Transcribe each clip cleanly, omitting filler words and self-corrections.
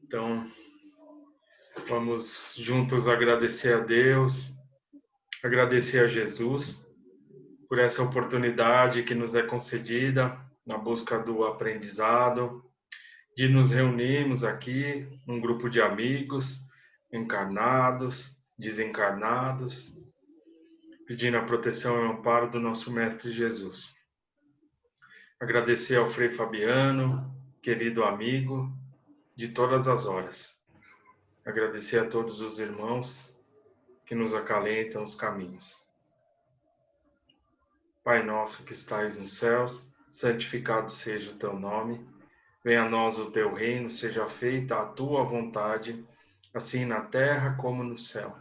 Então, vamos juntos agradecer a Deus, agradecer a Jesus por essa oportunidade que nos é concedida na busca do aprendizado, de nos reunirmos aqui, um grupo de amigos, encarnados, desencarnados, pedindo a proteção e amparo do nosso Mestre Jesus. Agradecer ao Frei Fabiano, querido amigo, de todas as horas. Agradecer a todos os irmãos que nos acalentam os caminhos. Pai nosso que estais nos céus, santificado seja o teu nome. Venha a nós o teu reino, seja feita a tua vontade, assim na terra como no céu.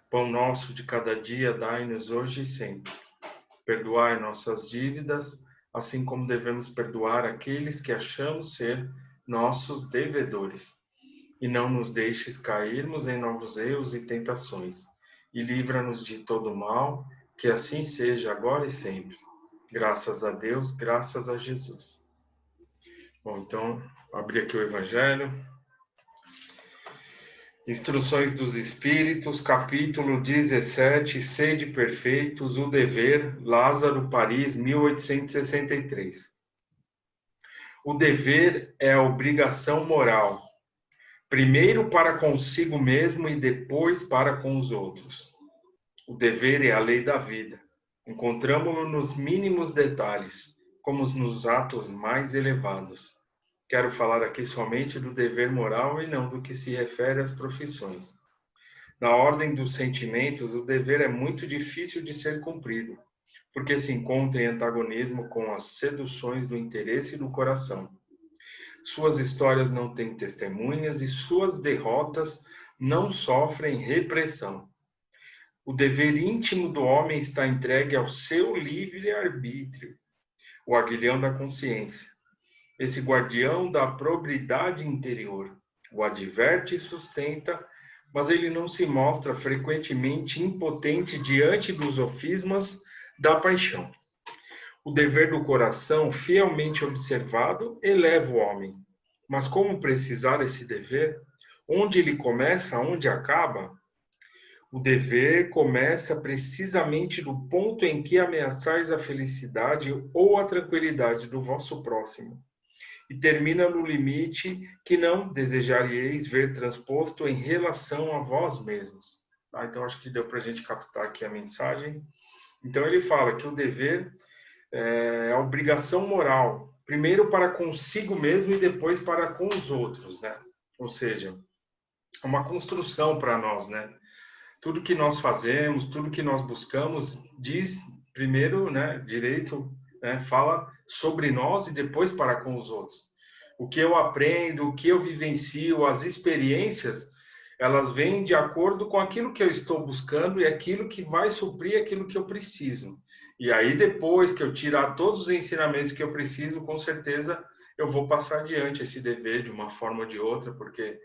Pão nosso de cada dia dai-nos hoje e sempre. Perdoai nossas dívidas, assim como devemos perdoar aqueles que achamos ser nossos devedores. E não nos deixes cairmos em novos erros e tentações, e livra-nos de todo mal, que assim seja agora e sempre. Graças a Deus, graças a Jesus. Bom, então, abri aqui o Evangelho. Instruções dos Espíritos, capítulo 17, Sede Perfeitos, o Dever, Lázaro, Paris, 1863. O dever é a obrigação moral, primeiro para consigo mesmo e depois para com os outros. O dever é a lei da vida. Encontramo-lo nos mínimos detalhes, como nos atos mais elevados. Quero falar aqui somente do dever moral e não do que se refere às profissões. Na ordem dos sentimentos, o dever é muito difícil de ser cumprido, porque se encontra em antagonismo com as seduções do interesse e do coração. Suas histórias não têm testemunhas e suas derrotas não sofrem repressão. O dever íntimo do homem está entregue ao seu livre-arbítrio, o aguilhão da consciência. Esse guardião da probidade interior o adverte e sustenta, mas ele não se mostra frequentemente impotente diante dos sofismas da paixão. O dever do coração, fielmente observado, eleva o homem. Mas como precisar esse dever? Onde ele começa, onde acaba? O dever começa precisamente do ponto em que ameaçais a felicidade ou a tranquilidade do vosso próximo, e termina no limite que não desejaríeis ver transposto em relação a vós mesmos. Então, acho que deu para a gente captar aqui a mensagem. Então, ele fala que o dever é a obrigação moral, primeiro para consigo mesmo e depois para com os outros, né? Ou seja, é uma construção para nós, né? Tudo que nós fazemos, tudo que nós buscamos, diz primeiro, né, direito, né, fala sobre nós e depois para com os outros. O que eu aprendo, o que eu vivencio, as experiências, elas vêm de acordo com aquilo que eu estou buscando e aquilo que vai suprir aquilo que eu preciso. E aí, depois que eu tirar todos os ensinamentos que eu preciso, com certeza eu vou passar adiante esse dever de uma forma ou de outra, porque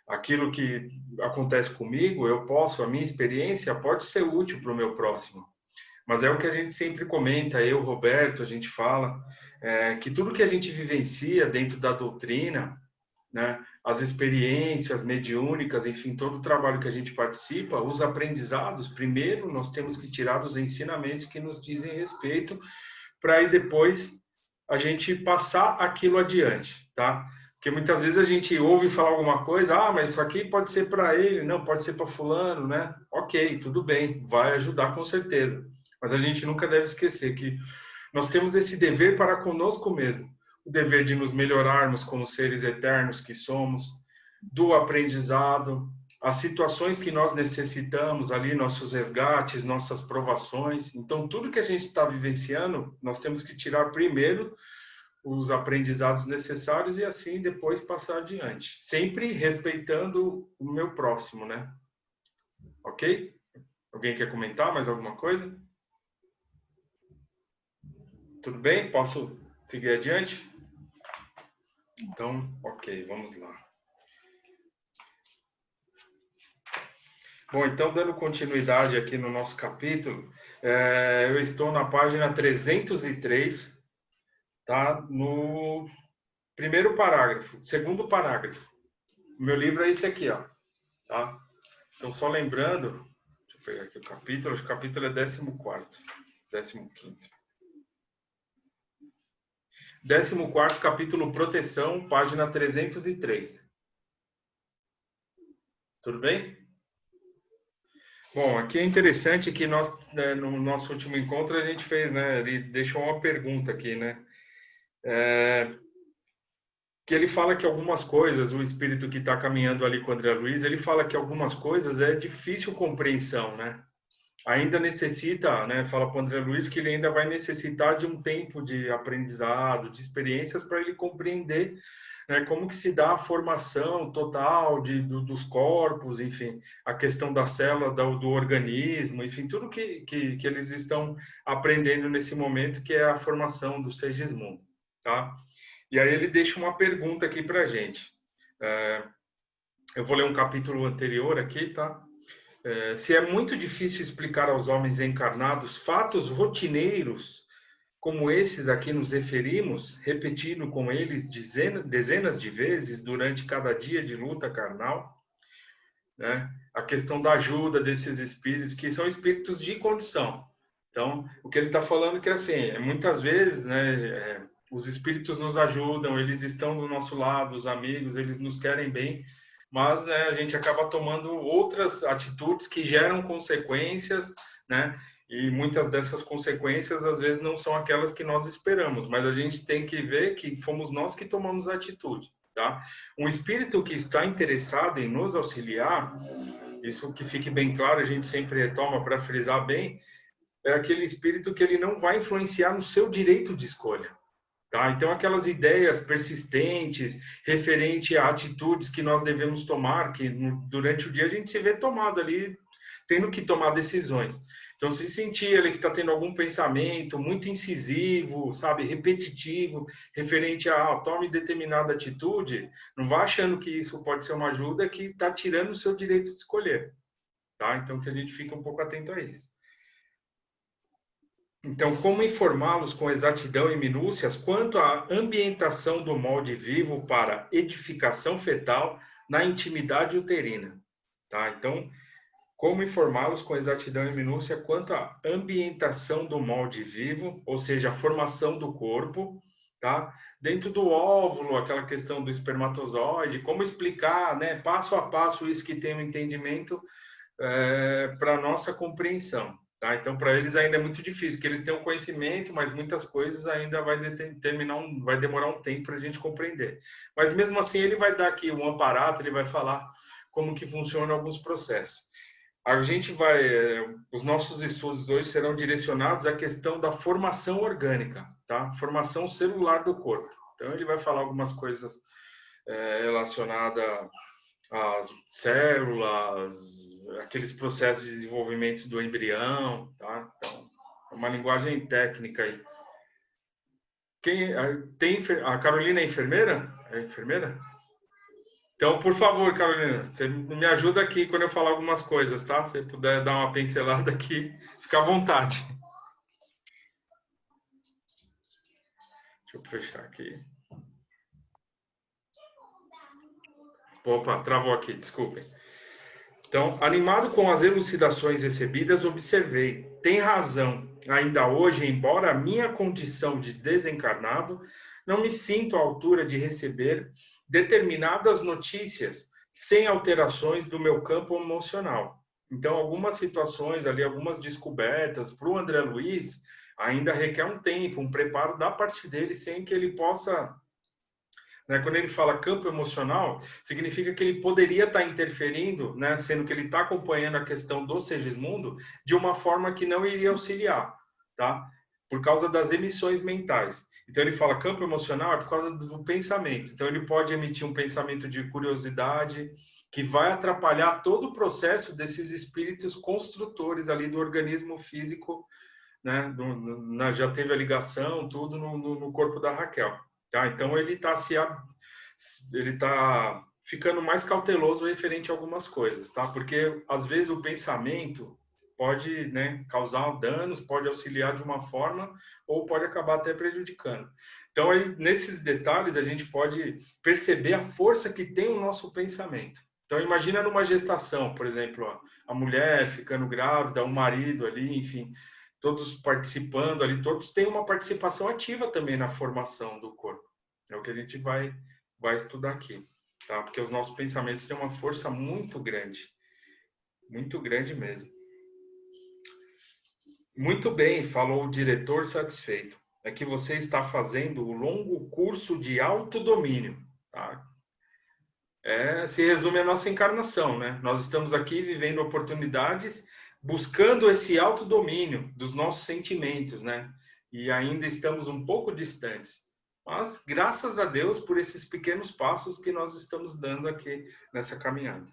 aquilo que acontece comigo, a minha experiência pode ser útil para o meu próximo. Mas é o que a gente sempre comenta, eu, Roberto, a gente fala, que tudo que a gente vivencia dentro da doutrina, né, as experiências mediúnicas, enfim, todo o trabalho que a gente participa, os aprendizados, primeiro nós temos que tirar os ensinamentos que nos dizem respeito, para aí depois a gente passar aquilo adiante, tá? Porque muitas vezes a gente ouve falar alguma coisa, mas isso aqui pode ser para ele, não, pode ser para fulano, né? Ok, tudo bem, vai ajudar com certeza. Mas a gente nunca deve esquecer que nós temos esse dever para conosco mesmo. O dever de nos melhorarmos como seres eternos que somos, do aprendizado, as situações que nós necessitamos ali, nossos resgates, nossas provações. Então, tudo que a gente está vivenciando, nós temos que tirar primeiro os aprendizados necessários e assim depois passar adiante. Sempre respeitando o meu próximo, né? Ok? Alguém quer comentar mais alguma coisa? Tudo bem? Posso seguir adiante? Então, ok, vamos lá. Bom, então, dando continuidade aqui no nosso capítulo, eu estou na página 303, tá? No primeiro parágrafo, segundo parágrafo. O meu livro é esse aqui, ó, tá? Então, só lembrando, deixa eu pegar aqui o capítulo, acho que o capítulo é 14º, 15º. 14º capítulo, Proteção, página 303. Tudo bem? Bom, aqui é interessante que nós, né, no nosso último encontro, a gente fez, né? Ele deixou uma pergunta aqui, né? Que ele fala que algumas coisas, o espírito que está caminhando ali com o André Luiz, ele fala que algumas coisas é difícil compreensão, né? Ainda necessita, né? Fala para o André Luiz que ele ainda vai necessitar de um tempo de aprendizado, de experiências para ele compreender, né, como que se dá a formação total dos corpos, enfim, a questão da célula, do organismo, enfim, tudo que eles estão aprendendo nesse momento, que é a formação do Segismundo, tá? E aí ele deixa uma pergunta aqui para a gente. Eu vou ler um capítulo anterior aqui, tá? Se é muito difícil explicar aos homens encarnados fatos rotineiros como esses a que nos referimos, repetindo com eles dezenas de vezes durante cada dia de luta carnal, né? A questão da ajuda desses espíritos, que são espíritos de condição. Então, o que ele está falando é que, assim, muitas vezes, né, os espíritos nos ajudam, eles estão do nosso lado, os amigos, eles nos querem bem, mas a gente acaba tomando outras atitudes que geram consequências, né? E muitas dessas consequências, às vezes, não são aquelas que nós esperamos, mas a gente tem que ver que fomos nós que tomamos a atitude, tá? Um espírito que está interessado em nos auxiliar, isso que fique bem claro, a gente sempre retoma para frisar bem, é aquele espírito que ele não vai influenciar no seu direito de escolha. Tá? Então, aquelas ideias persistentes, referente a atitudes que nós devemos tomar, que durante o dia a gente se vê tomado ali, tendo que tomar decisões. Então, se sentir ele que está tendo algum pensamento muito incisivo, sabe, repetitivo, referente a tome determinada atitude, não vá achando que isso pode ser uma ajuda que está tirando o seu direito de escolher. Tá? Então, que a gente fique um pouco atento a isso. Então, como informá-los com exatidão e minúcias quanto à ambientação do molde vivo para edificação fetal na intimidade uterina? Tá? Então, como informá-los com exatidão e minúcia quanto à ambientação do molde vivo, ou seja, a formação do corpo, tá? Dentro do óvulo, aquela questão do espermatozoide, como explicar, né, passo a passo isso que tem um entendimento para nossa compreensão. Tá? Então, para eles ainda é muito difícil, porque eles têm um conhecimento, mas muitas coisas ainda vai vai demorar um tempo para a gente compreender. Mas mesmo assim, ele vai dar aqui um aparato, ele vai falar como que funcionam alguns processos. A gente os nossos estudos hoje serão direcionados à questão da formação orgânica, tá? Formação celular do corpo. Então, ele vai falar algumas coisas relacionadas às células, aqueles processos de desenvolvimento do embrião, tá? Então, é uma linguagem técnica aí. A Carolina é enfermeira? É enfermeira? Então, por favor, Carolina, você me ajuda aqui quando eu falar algumas coisas, tá? Se você puder dar uma pincelada aqui, fica à vontade. Deixa eu fechar aqui. Opa, travou aqui, desculpem. Então, animado com as elucidações recebidas, observei. Tem razão. Ainda hoje, embora a minha condição de desencarnado, não me sinto à altura de receber determinadas notícias sem alterações do meu campo emocional. Então, algumas situações ali, algumas descobertas para o André Luiz ainda requer um tempo, um preparo da parte dele, sem que ele possa... Né? Quando ele fala campo emocional, significa que ele poderia estar interferindo, né? Sendo que ele está acompanhando a questão do Segismundo de uma forma que não iria auxiliar, tá? Por causa das emissões mentais. Então ele fala campo emocional é por causa do pensamento. Então ele pode emitir um pensamento de curiosidade que vai atrapalhar todo o processo desses espíritos construtores ali do organismo físico, né? Já teve a ligação, tudo no corpo da Raquel. Tá? Então ele está ficando mais cauteloso referente a algumas coisas, tá? Porque às vezes o pensamento pode, né, causar danos, pode auxiliar de uma forma ou pode acabar até prejudicando. Então, aí, nesses detalhes, a gente pode perceber a força que tem o nosso pensamento. Então, imagina numa gestação, por exemplo, ó, a mulher ficando grávida, o marido ali, enfim, todos participando ali, todos têm uma participação ativa também na formação do corpo. É o que a gente vai estudar aqui, tá? Porque os nossos pensamentos têm uma força muito grande mesmo. Muito bem, falou o diretor satisfeito. É que você está fazendo o longo curso de autodomínio, tá? Se resume a nossa encarnação, né? Nós estamos aqui vivendo oportunidades, buscando esse autodomínio dos nossos sentimentos, né? E ainda estamos um pouco distantes. Mas graças a Deus por esses pequenos passos que nós estamos dando aqui nessa caminhada.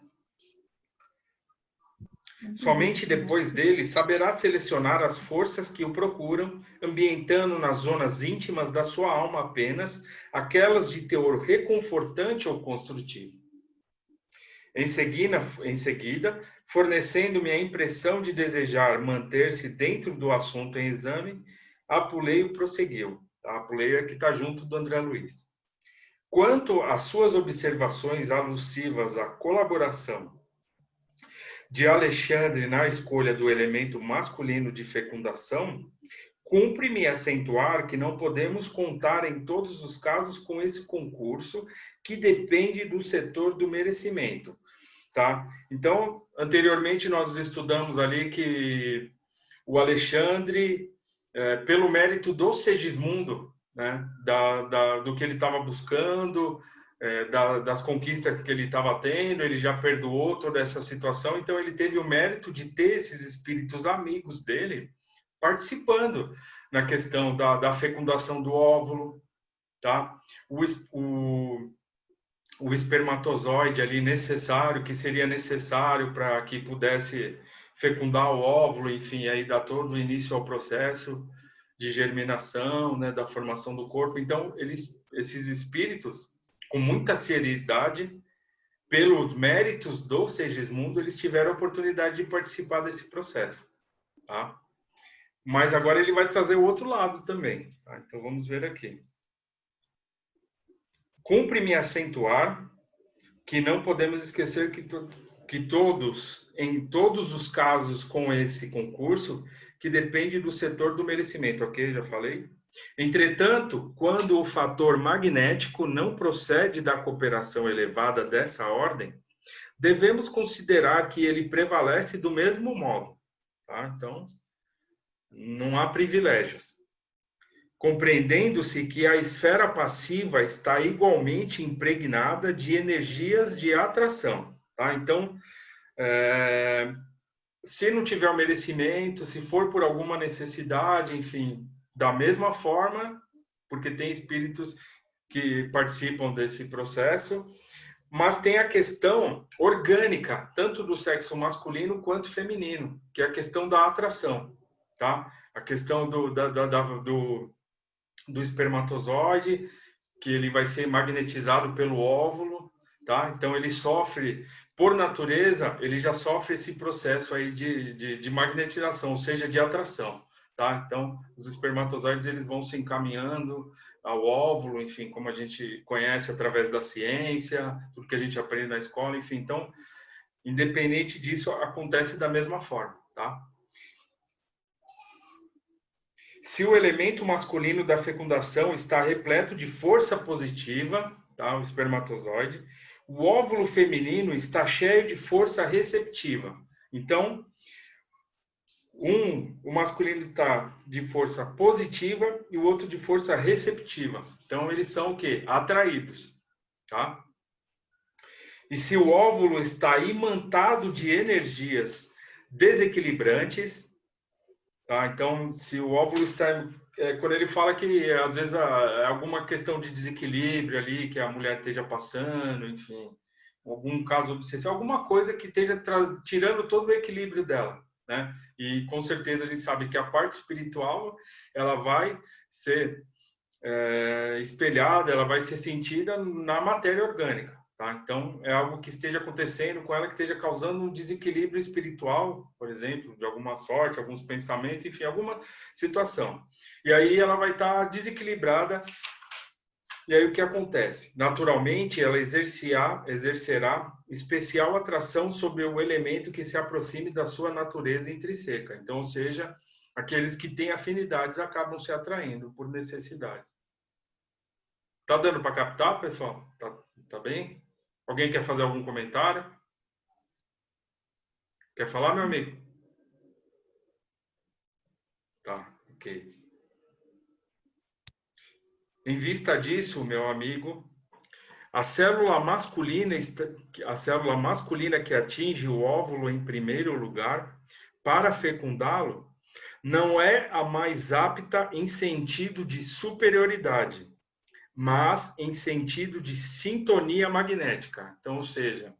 Somente depois dele saberá selecionar as forças que o procuram, ambientando nas zonas íntimas da sua alma apenas aquelas de teor reconfortante ou construtivo. Em seguida, fornecendo-me a impressão de desejar manter-se dentro do assunto em exame, Apuleio prosseguiu. Apuleio é que está junto do André Luiz. Quanto às suas observações alusivas à colaboração de Alexandre na escolha do elemento masculino de fecundação, cumpre-me acentuar que não podemos contar em todos os casos com esse concurso que depende do setor do merecimento, tá? Então, anteriormente nós estudamos ali que o Alexandre, pelo mérito do Segismundo, né, do que ele estava buscando, das conquistas que ele estava tendo, ele já perdoou toda essa situação, então ele teve o mérito de ter esses espíritos amigos dele participando na questão da fecundação do óvulo, tá? O espermatozoide ali necessário, que seria necessário para que pudesse fecundar o óvulo, enfim, aí dá todo o início ao processo de germinação, né, da formação do corpo. Então, esses espíritos, com muita seriedade, pelos méritos do Segismundo, eles tiveram a oportunidade de participar desse processo, tá? Mas agora ele vai trazer o outro lado também, tá? Então, vamos ver aqui. Cumpre-me acentuar que não podemos esquecer que todos, em todos os casos com esse concurso, que depende do setor do merecimento, ok? Já falei. Entretanto, quando o fator magnético não procede da cooperação elevada dessa ordem, devemos considerar que ele prevalece do mesmo modo, tá? Então, não há privilégios. Compreendendo-se que a esfera passiva está igualmente impregnada de energias de atração, tá? Então, se não tiver o merecimento, se for por alguma necessidade, enfim, da mesma forma, porque tem espíritos que participam desse processo, mas tem a questão orgânica, tanto do sexo masculino quanto feminino, que é a questão da atração, tá? A questão do espermatozoide, que ele vai ser magnetizado pelo óvulo, tá? Então ele sofre, por natureza, ele já sofre esse processo aí de magnetização, ou seja, de atração, tá? Então os espermatozoides eles vão se encaminhando ao óvulo, enfim, como a gente conhece através da ciência, tudo que a gente aprende na escola, enfim, então, independente disso, acontece da mesma forma, tá? Se o elemento masculino da fecundação está repleto de força positiva, tá? O espermatozoide, o óvulo feminino está cheio de força receptiva. Então, o masculino está de força positiva e o outro de força receptiva. Então, eles são o quê? Atraídos, tá? E se o óvulo está imantado de energias desequilibrantes, tá? Então, se o óvulo está... quando ele fala que, às vezes, é alguma questão de desequilíbrio ali, que a mulher esteja passando, enfim, algum caso obsessivo, alguma coisa que esteja tirando todo o equilíbrio dela, né? E, com certeza, a gente sabe que a parte espiritual, ela vai ser espelhada, ela vai ser sentida na matéria orgânica, tá? Então, é algo que esteja acontecendo com ela, que esteja causando um desequilíbrio espiritual, por exemplo, de alguma sorte, alguns pensamentos, enfim, alguma situação. E aí ela vai estar desequilibrada E aí o que acontece? Naturalmente, ela exercerá especial atração sobre o elemento que se aproxime da sua natureza intrínseca. Então, ou seja, aqueles que têm afinidades acabam se atraindo por necessidades. Tá dando para captar, pessoal? Tá bem? Alguém quer fazer algum comentário? Quer falar, meu amigo? Tá, ok. Em vista disso, meu amigo, a célula masculina que atinge o óvulo em primeiro lugar para fecundá-lo não é a mais apta em sentido de superioridade, mas em sentido de sintonia magnética. Então, ou seja,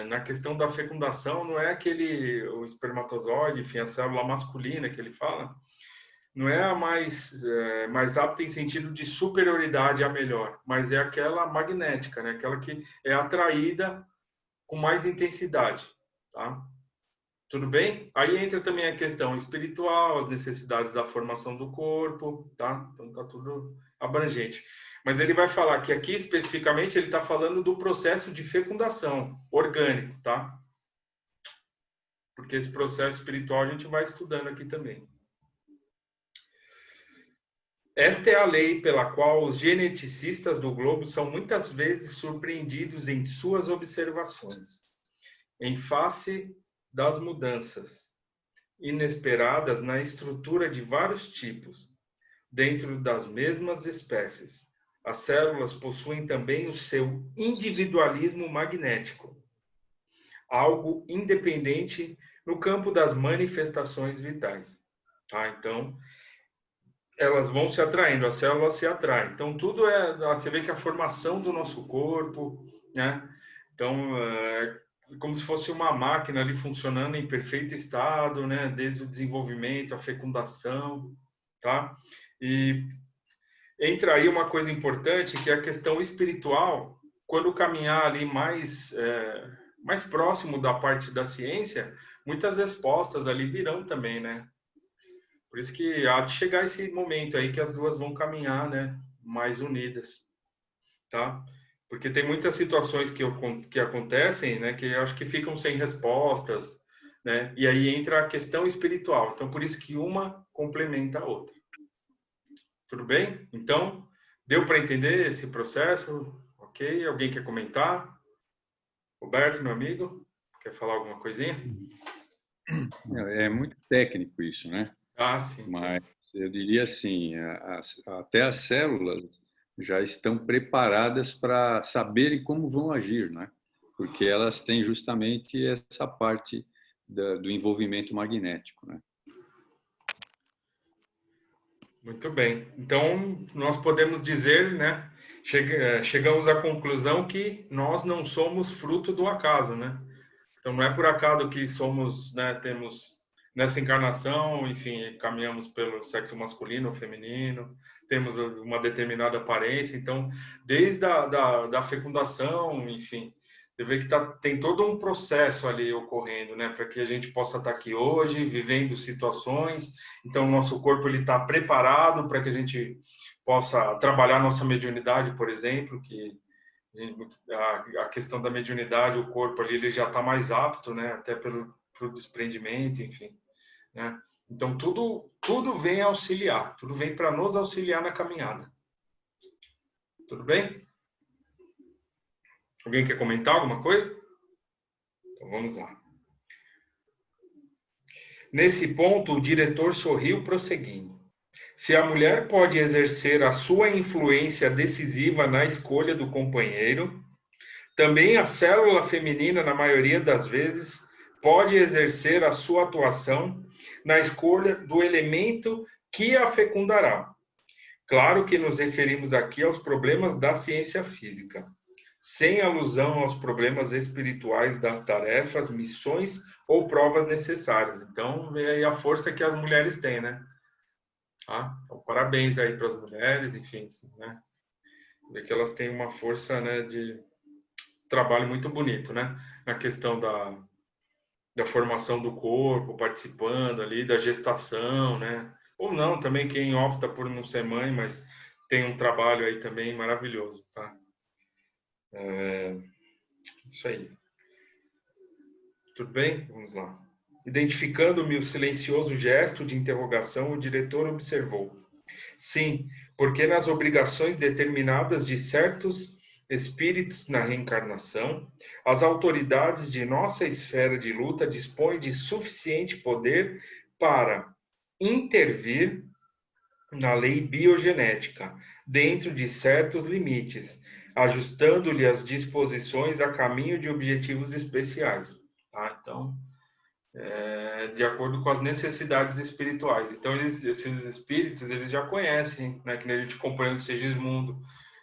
na questão da fecundação, não é o espermatozoide, enfim, a célula masculina que ele fala, não é a mais apta em sentido de superioridade a melhor, mas é aquela magnética, né? Aquela que é atraída com mais intensidade, tá? Tudo bem? Aí entra também a questão espiritual, as necessidades da formação do corpo, tá? Então tá tudo abrangente. Mas ele vai falar que aqui especificamente ele está falando do processo de fecundação orgânico, tá? Porque esse processo espiritual a gente vai estudando aqui também. Esta é a lei pela qual os geneticistas do globo são muitas vezes surpreendidos em suas observações, em face das mudanças inesperadas na estrutura de vários tipos, dentro das mesmas espécies. As células possuem também o seu individualismo magnético, algo independente no campo das manifestações vitais. Tá? Então, elas vão se atraindo, a célula se atrai. Então, tudo você vê que a formação do nosso corpo, né? Então, é como se fosse uma máquina ali funcionando em perfeito estado, né? Desde o desenvolvimento, a fecundação, tá? E entra aí uma coisa importante, que é a questão espiritual. Quando caminhar ali mais próximo da parte da ciência, muitas respostas ali virão também, né? Por isso que há de chegar esse momento aí que as duas vão caminhar, né, mais unidas, tá? Porque tem muitas situações que acontecem, né, que eu acho que ficam sem respostas, né? E aí entra a questão espiritual. Então, por isso que uma complementa a outra. Tudo bem? Então, deu para entender esse processo? Ok? Alguém quer comentar? Roberto, meu amigo, quer falar alguma coisinha? É muito técnico isso, né? Ah, sim. Mas eu diria assim, até as células já estão preparadas para saberem como vão agir, né? Porque elas têm justamente essa parte do envolvimento magnético, né? Muito bem. Então, nós podemos dizer, né? Chegamos à conclusão que nós não somos fruto do acaso, né? Então, não é por acaso que somos, né? Temos nessa encarnação, enfim, caminhamos pelo sexo masculino ou feminino, temos uma determinada aparência. Então, desde da fecundação, enfim, você vê que tem todo um processo ali ocorrendo, né? Para que a gente possa estar aqui hoje, vivendo situações. Então, o nosso corpo ele está preparado para que a gente possa trabalhar nossa mediunidade, por exemplo, que a questão da mediunidade, o corpo ali ele já está mais apto, né? Até pelo desprendimento, enfim, né? Então, tudo vem auxiliar, tudo vem para nos auxiliar na caminhada. Tudo bem? Alguém quer comentar alguma coisa? Então, vamos lá. Nesse ponto, o diretor sorriu, prosseguindo. Se a mulher pode exercer a sua influência decisiva na escolha do companheiro, também a célula feminina, na maioria das vezes, pode exercer a sua atuação na escolha do elemento que a fecundará. Claro que nos referimos aqui aos problemas da ciência física, sem alusão aos problemas espirituais das tarefas, missões ou provas necessárias. Então, vê aí a força que as mulheres têm, né? Então, parabéns aí para as mulheres, enfim, né? Vê que elas têm uma força, né, de trabalho muito bonito, né? Na questão da formação do corpo, participando ali da gestação, né? Ou não, também quem opta por não ser mãe, mas tem um trabalho aí também maravilhoso, tá? Isso aí. Tudo bem? Vamos lá. Identificando-me o silencioso gesto de interrogação, o diretor observou. Sim, porque nas obrigações determinadas de certos espíritos na reencarnação, as autoridades de nossa esfera de luta dispõem de suficiente poder para intervir na lei biogenética, dentro de certos limites, ajustando-lhe as disposições a caminho de objetivos especiais. Tá? Então, de acordo com as necessidades espirituais. Então, esses espíritos, eles já conhecem, né, que a gente acompanha do Segismundo,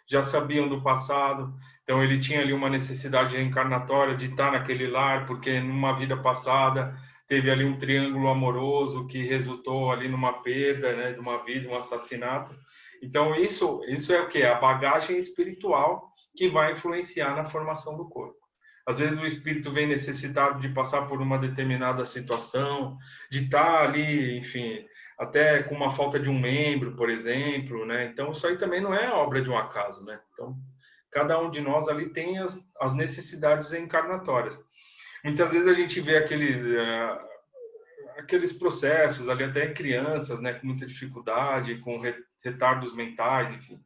já sabiam do passado. Então, ele tinha ali uma necessidade reencarnatória de estar naquele lar, porque numa vida passada teve ali um triângulo amoroso que resultou ali numa perda, né, de uma vida, um assassinato. Então, isso é o quê? A bagagem espiritual que vai influenciar na formação do corpo. Às vezes o espírito vem necessitado de passar por uma determinada situação, de estar ali, enfim, até com uma falta de um membro, por exemplo, né? Então, isso aí também não é obra de um acaso, né? Então, cada um de nós ali tem as necessidades encarnatórias. Muitas vezes a gente vê aqueles processos ali, até em crianças, né? Com muita dificuldade, com retardos mentais, enfim.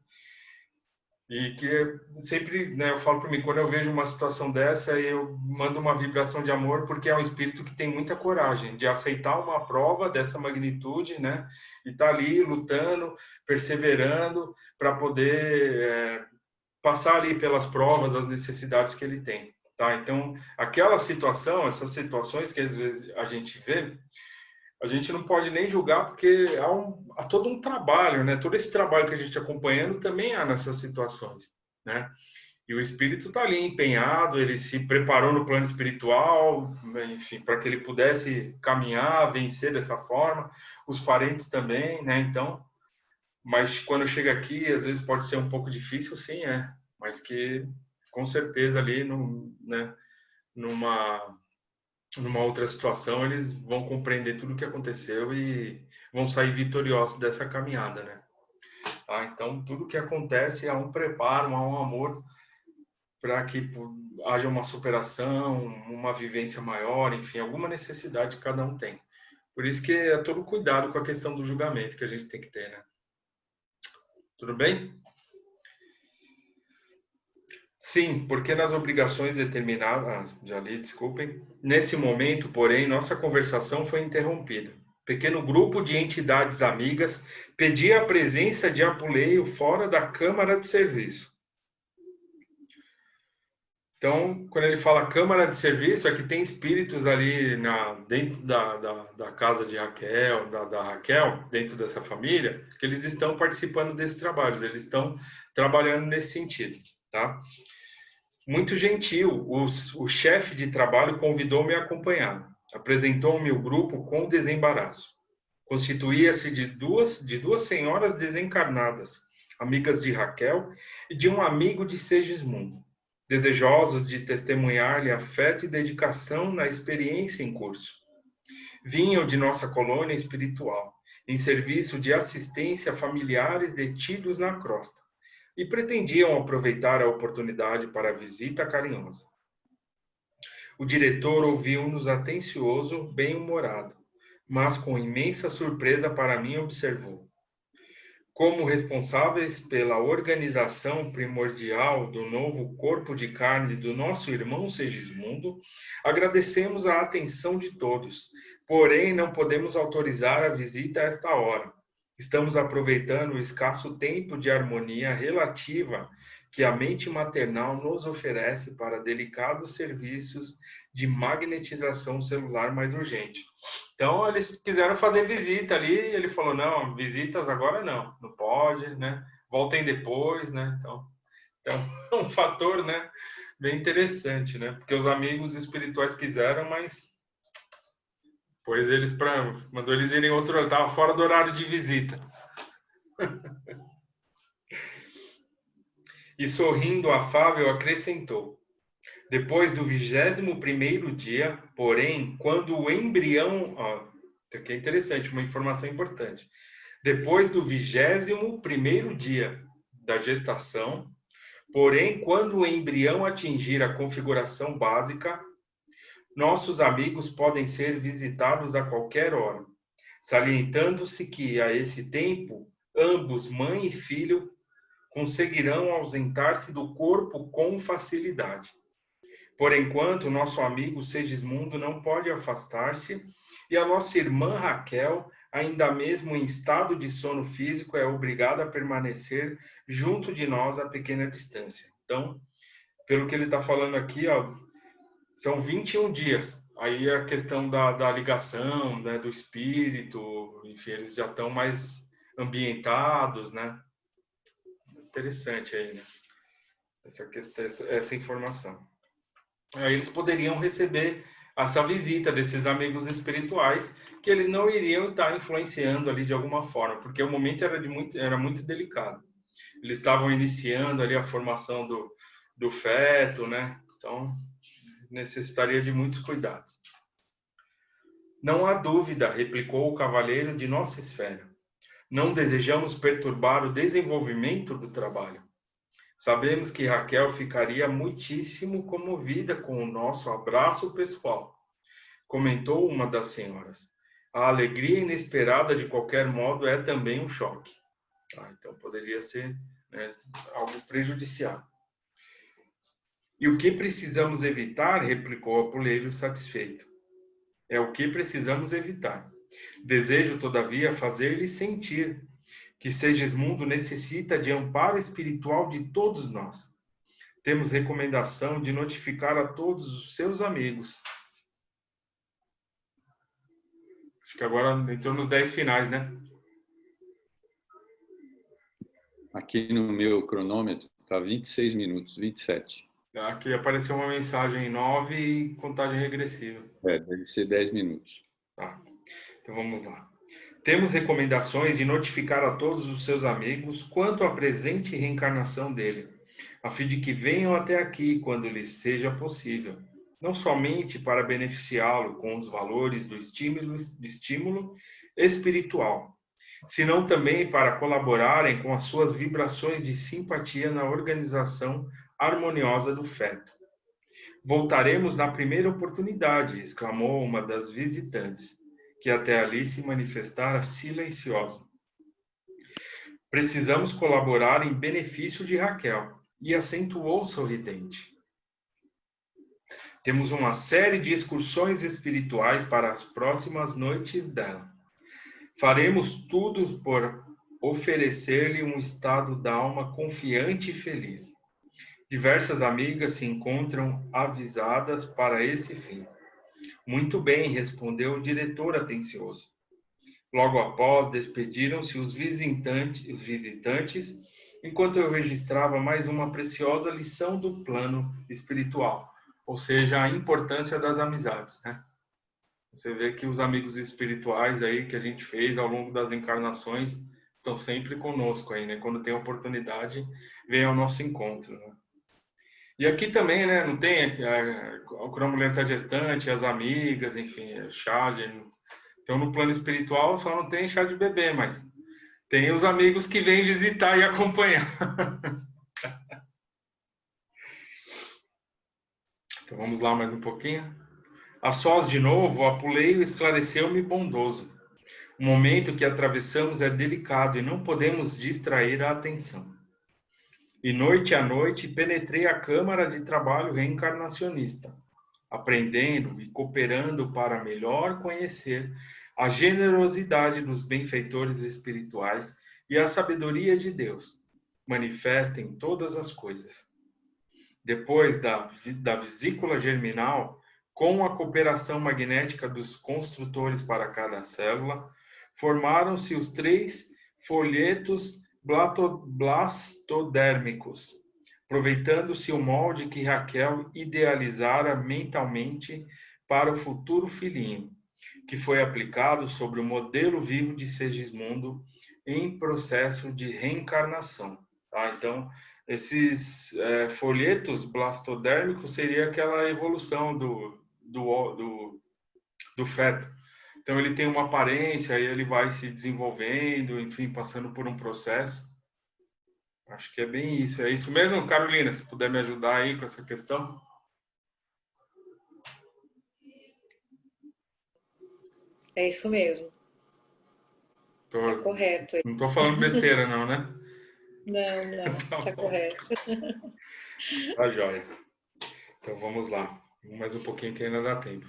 E que sempre, né, eu falo para mim, quando eu vejo uma situação dessa, eu mando uma vibração de amor, porque é um espírito que tem muita coragem de aceitar uma prova dessa magnitude, né, e tá ali lutando, perseverando, para poder passar ali pelas provas, as necessidades que ele tem, tá? Então, aquela situação, essas situações que às vezes a gente vê, a gente não pode nem julgar, porque há todo um trabalho, né? Todo esse trabalho que a gente está acompanhando também há nessas situações, né? E o espírito está ali empenhado, ele se preparou no plano espiritual, enfim, para que ele pudesse caminhar, vencer dessa forma, os parentes também, né? Então, mas quando chega aqui, às vezes pode ser um pouco difícil, sim, mas que com certeza ali, né, numa outra situação, eles vão compreender tudo o que aconteceu e vão sair vitoriosos dessa caminhada, né? Tá? Então, tudo que acontece há um preparo, há um amor para que haja uma superação, uma vivência maior, enfim, alguma necessidade que cada um tem. Por isso que é todo cuidado com a questão do julgamento que a gente tem que ter, né? Tudo bem? Sim, porque nas obrigações determinadas, já li, desculpem. Nesse momento, porém, nossa conversação foi interrompida. Pequeno grupo de entidades amigas pedia a presença de Apuleio fora da Câmara de Serviço. Então, quando ele fala Câmara de Serviço, é que tem espíritos ali dentro da casa de Raquel, da Raquel, dentro dessa família, que eles estão participando desses trabalhos, eles estão trabalhando nesse sentido, tá? Muito gentil, o chefe de trabalho convidou-me a acompanhar. Apresentou-me o grupo com desembaraço. Constituía-se de duas senhoras desencarnadas, amigas de Raquel, e de um amigo de Segismundo, desejosos de testemunhar-lhe afeto e dedicação na experiência em curso. Vinham de nossa colônia espiritual, em serviço de assistência a familiares detidos na crosta, e pretendiam aproveitar a oportunidade para a visita carinhosa. O diretor ouviu-nos atencioso, bem-humorado, mas com imensa surpresa para mim observou: como responsáveis pela organização primordial do novo corpo de carne do nosso irmão Segismundo, agradecemos a atenção de todos, porém não podemos autorizar a visita a esta hora. Estamos aproveitando o escasso tempo de harmonia relativa que a mente maternal nos oferece para delicados serviços de magnetização celular mais urgente. Então, eles quiseram fazer visita ali, e ele falou, não, visitas agora não pode, né? Voltem depois, né? Então é um fator, né, bem interessante, né? Porque os amigos espirituais quiseram, mas pois eles mandou eles irem outro, estava fora do horário de visita. E sorrindo afável acrescentou: depois do 21º dia, porém, quando o embrião, que é interessante, uma informação importante. Depois do 21º dia, da gestação. Porém, quando o embrião atingir a configuração básica, nossos amigos podem ser visitados a qualquer hora, salientando-se que, a esse tempo, ambos, mãe e filho, conseguirão ausentar-se do corpo com facilidade. Por enquanto, nosso amigo Segismundo não pode afastar-se e a nossa irmã Raquel, ainda mesmo em estado de sono físico, é obrigada a permanecer junto de nós a pequena distância. Então, pelo que ele está falando aqui, ó, são 21 dias. Aí a questão da ligação, né, do espírito, enfim, eles já estão mais ambientados, né? Interessante aí, né? Essa questão, essa informação. Aí eles poderiam receber essa visita desses amigos espirituais, que eles não iriam estar influenciando ali de alguma forma, porque o momento era muito delicado. Eles estavam iniciando ali a formação do feto, né? Então, necessitaria de muitos cuidados. Não há dúvida, replicou o cavalheiro de nossa esfera. Não desejamos perturbar o desenvolvimento do trabalho. Sabemos que Raquel ficaria muitíssimo comovida com o nosso abraço pessoal, comentou uma das senhoras. A alegria inesperada, de qualquer modo, é também um choque. Então, poderia ser, né, algo prejudicial. E o que precisamos evitar? Replicou Apuleio satisfeito. É o que precisamos evitar. Desejo, todavia, fazer-lhe sentir que Segismundo necessita de amparo espiritual de todos nós. Temos recomendação de notificar a todos os seus amigos. Acho que agora entrou nos 10 finais, né? Aqui no meu cronômetro está 26 minutos, 27. Aqui apareceu uma mensagem 9 e contagem regressiva. Deve ser 10 minutos. Tá. Então vamos lá. Temos recomendações de notificar a todos os seus amigos quanto à presente reencarnação dele, a fim de que venham até aqui quando lhes seja possível, não somente para beneficiá-lo com os valores do estímulo espiritual, senão também para colaborarem com as suas vibrações de simpatia na organização harmoniosa do feto. Voltaremos na primeira oportunidade, exclamou uma das visitantes, que até ali se manifestara silenciosa. Precisamos colaborar em benefício de Raquel, e acentuou sorridente. Temos uma série de excursões espirituais para as próximas noites dela. Faremos tudo por oferecer-lhe um estado da alma confiante e feliz. Diversas amigas se encontram avisadas para esse fim. Muito bem, respondeu o diretor atencioso. Logo após, despediram-se os visitantes, enquanto eu registrava mais uma preciosa lição do plano espiritual, ou seja, a importância das amizades, né? Você vê que os amigos espirituais aí que a gente fez ao longo das encarnações estão sempre conosco aí, né? Quando tem oportunidade, vem ao nosso encontro, né? E aqui também, né, não tem quando a mulher está gestante, as amigas, enfim, chá de... Então, no plano espiritual, só não tem chá de bebê, mas tem os amigos que vêm visitar e acompanhar. Então, vamos lá mais um pouquinho. A sós de novo, Apuleio esclareceu-me bondoso. O momento que atravessamos é delicado e não podemos distrair a atenção. E noite a noite penetrei a câmara de trabalho reencarnacionista, aprendendo e cooperando para melhor conhecer a generosidade dos benfeitores espirituais e a sabedoria de Deus, manifesta em todas as coisas. Depois da vesícula germinal, com a cooperação magnética dos construtores para cada célula, formaram-se os 3 folhetos blastodérmicos, aproveitando-se o molde que Raquel idealizara mentalmente para o futuro filhinho, que foi aplicado sobre o modelo vivo de Segismundo em processo de reencarnação. Tá? Então, esses folhetos blastodérmicos seria aquela evolução do feto. Então, ele tem uma aparência, aí ele vai se desenvolvendo, enfim, passando por um processo. Acho que é bem isso. É isso mesmo, Carolina? Se puder me ajudar aí com essa questão. É isso mesmo. Tá correto. Não estou falando besteira, não, né? Não, Tá tá bom. correto. Tá joia. Então vamos lá. Mais um pouquinho que ainda dá tempo.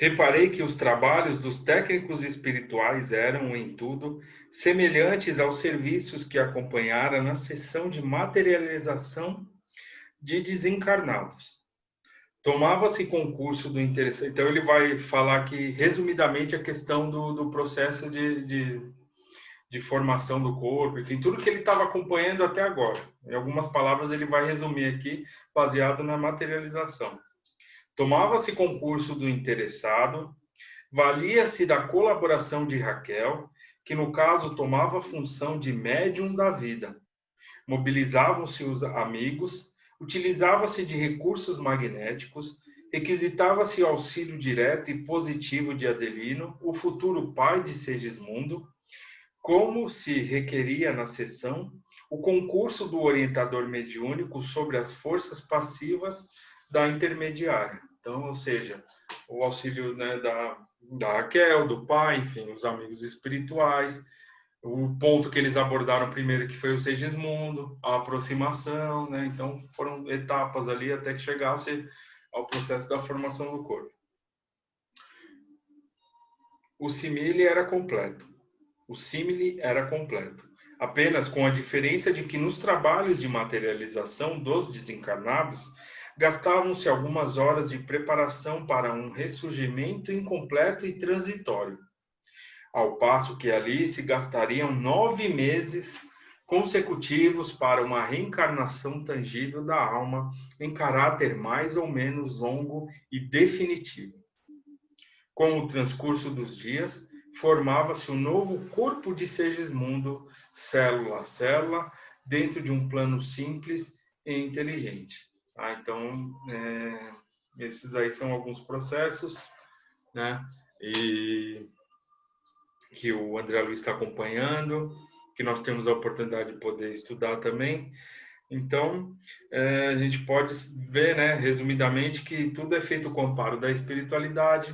Reparei que os trabalhos dos técnicos espirituais eram, em tudo, semelhantes aos serviços que acompanhara na sessão de materialização de desencarnados. Tomava-se concurso do interessante. Então, ele vai falar aqui, resumidamente, a questão do processo de formação do corpo, enfim, tudo que ele estava acompanhando até agora. Em algumas palavras, ele vai resumir aqui, baseado na materialização. Tomava-se concurso do interessado, valia-se da colaboração de Raquel, que no caso tomava a função de médium da vida. Mobilizavam-se os amigos, utilizava-se de recursos magnéticos, requisitava-se o auxílio direto e positivo de Adelino, o futuro pai de Segismundo, como se requeria na sessão, o concurso do orientador mediúnico sobre as forças passivas da intermediária. Então, ou seja, o auxílio, né, da Raquel, do pai, enfim, os amigos espirituais, o ponto que eles abordaram primeiro, que foi o Segismundo, a aproximação, né? Então, foram etapas ali até que chegasse ao processo da formação do corpo. O simile era completo. O símile era completo. Apenas com a diferença de que nos trabalhos de materialização dos desencarnados, gastavam-se algumas horas de preparação para um ressurgimento incompleto e transitório, ao passo que ali se gastariam 9 meses consecutivos para uma reencarnação tangível da alma em caráter mais ou menos longo e definitivo. Com o transcurso dos dias, formava-se um novo corpo de Segismundo, célula a célula, dentro de um plano simples e inteligente. Então, esses aí são alguns processos, né? E que o André Luiz está acompanhando, que nós temos a oportunidade de poder estudar também. Então, a gente pode ver, né, resumidamente, que tudo é feito com o amparo da espiritualidade,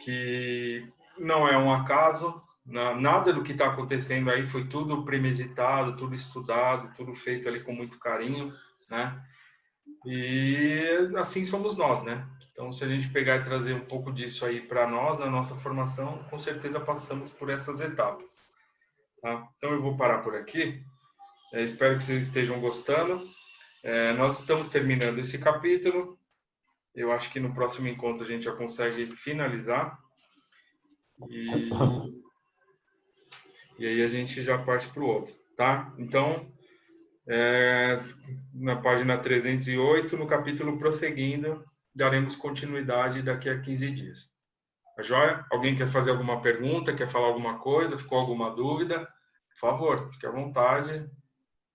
que não é um acaso, nada do que está acontecendo aí foi tudo premeditado, tudo estudado, tudo feito ali com muito carinho, né? E assim somos nós, né? Então, se a gente pegar e trazer um pouco disso aí para nós, na nossa formação, com certeza passamos por essas etapas, tá? Então, eu vou parar por aqui. Espero que vocês estejam gostando. Nós estamos terminando esse capítulo. Eu acho que no próximo encontro a gente já consegue finalizar. E aí a gente já parte para o outro, tá? Então, na página 308, no capítulo prosseguindo, daremos continuidade daqui a 15 dias. Tá joia? Alguém quer fazer alguma pergunta, quer falar alguma coisa, ficou alguma dúvida? Por favor, fique à vontade.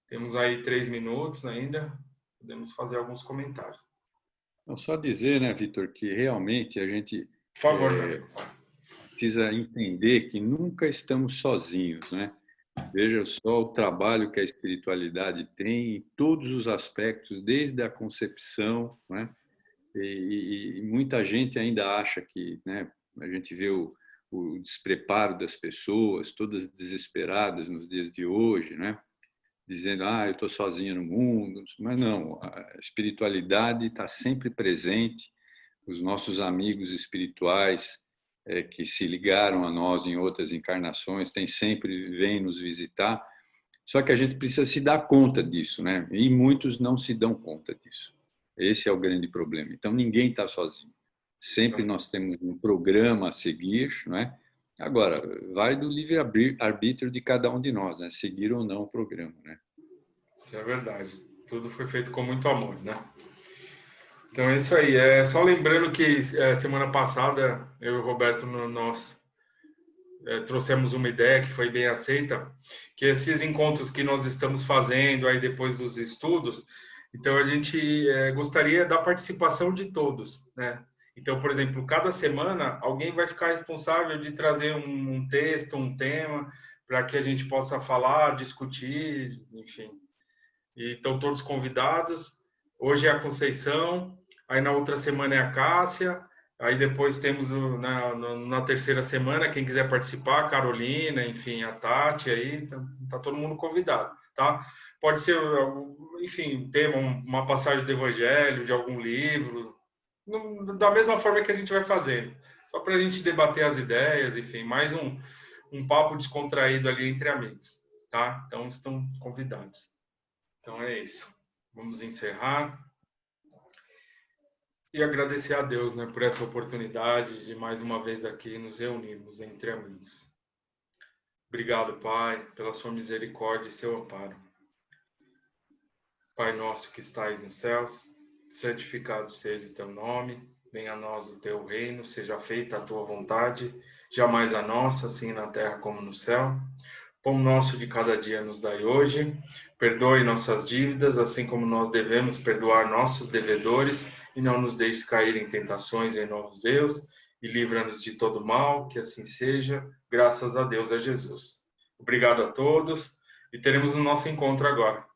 Temos aí 3 minutos ainda, podemos fazer alguns comentários. Não, só dizer, né, Vitor, que realmente a gente Por favor, meu amigo. Precisa entender que nunca estamos sozinhos, né? Veja só o trabalho que a espiritualidade tem em todos os aspectos, desde a concepção, né? E muita gente ainda acha que, né? A gente vê o despreparo das pessoas, todas desesperadas nos dias de hoje, né? Dizendo, eu estou sozinha no mundo. Mas não, a espiritualidade está sempre presente, os nossos amigos espirituais que se ligaram a nós em outras encarnações, vêm nos visitar, só que a gente precisa se dar conta disso, né? E muitos não se dão conta disso. Esse é o grande problema. Então, ninguém está sozinho. Sempre nós temos um programa a seguir, não é? Agora, vai do livre-arbítrio de cada um de nós, né? Seguir ou não o programa, né? Isso é verdade. Tudo foi feito com muito amor, né? Então é isso aí. Só lembrando que semana passada eu e o Roberto nós trouxemos uma ideia que foi bem aceita, que esses encontros que nós estamos fazendo aí depois dos estudos, então a gente gostaria da participação de todos, né? Então, por exemplo, cada semana alguém vai ficar responsável de trazer um texto, um tema, para que a gente possa falar, discutir, enfim. E estão todos convidados. Hoje é a Conceição, aí na outra semana é a Cássia, aí depois temos na terceira semana, quem quiser participar, a Carolina, enfim, a Tati, aí tá todo mundo convidado, tá? Pode ser, enfim, tema, uma passagem do Evangelho, de algum livro, da mesma forma que a gente vai fazendo, só para a gente debater as ideias, enfim, mais um papo descontraído ali entre amigos, tá? Então, estão convidados. Então, é isso. Vamos encerrar. E agradecer a Deus, né, por essa oportunidade de mais uma vez aqui nos reunirmos entre amigos. Obrigado, Pai, pela sua misericórdia e seu amparo. Pai nosso que estais nos céus, santificado seja o teu nome, venha a nós o teu reino, seja feita a tua vontade, jamais a nossa, assim na terra como no céu. Pão nosso de cada dia nos dai hoje, perdoe nossas dívidas, assim como nós devemos perdoar nossos devedores, e não nos deixes cair em tentações em novos Deus, e livra-nos de todo mal, que assim seja, graças a Deus, a Jesus. Obrigado a todos, e teremos o nosso encontro agora.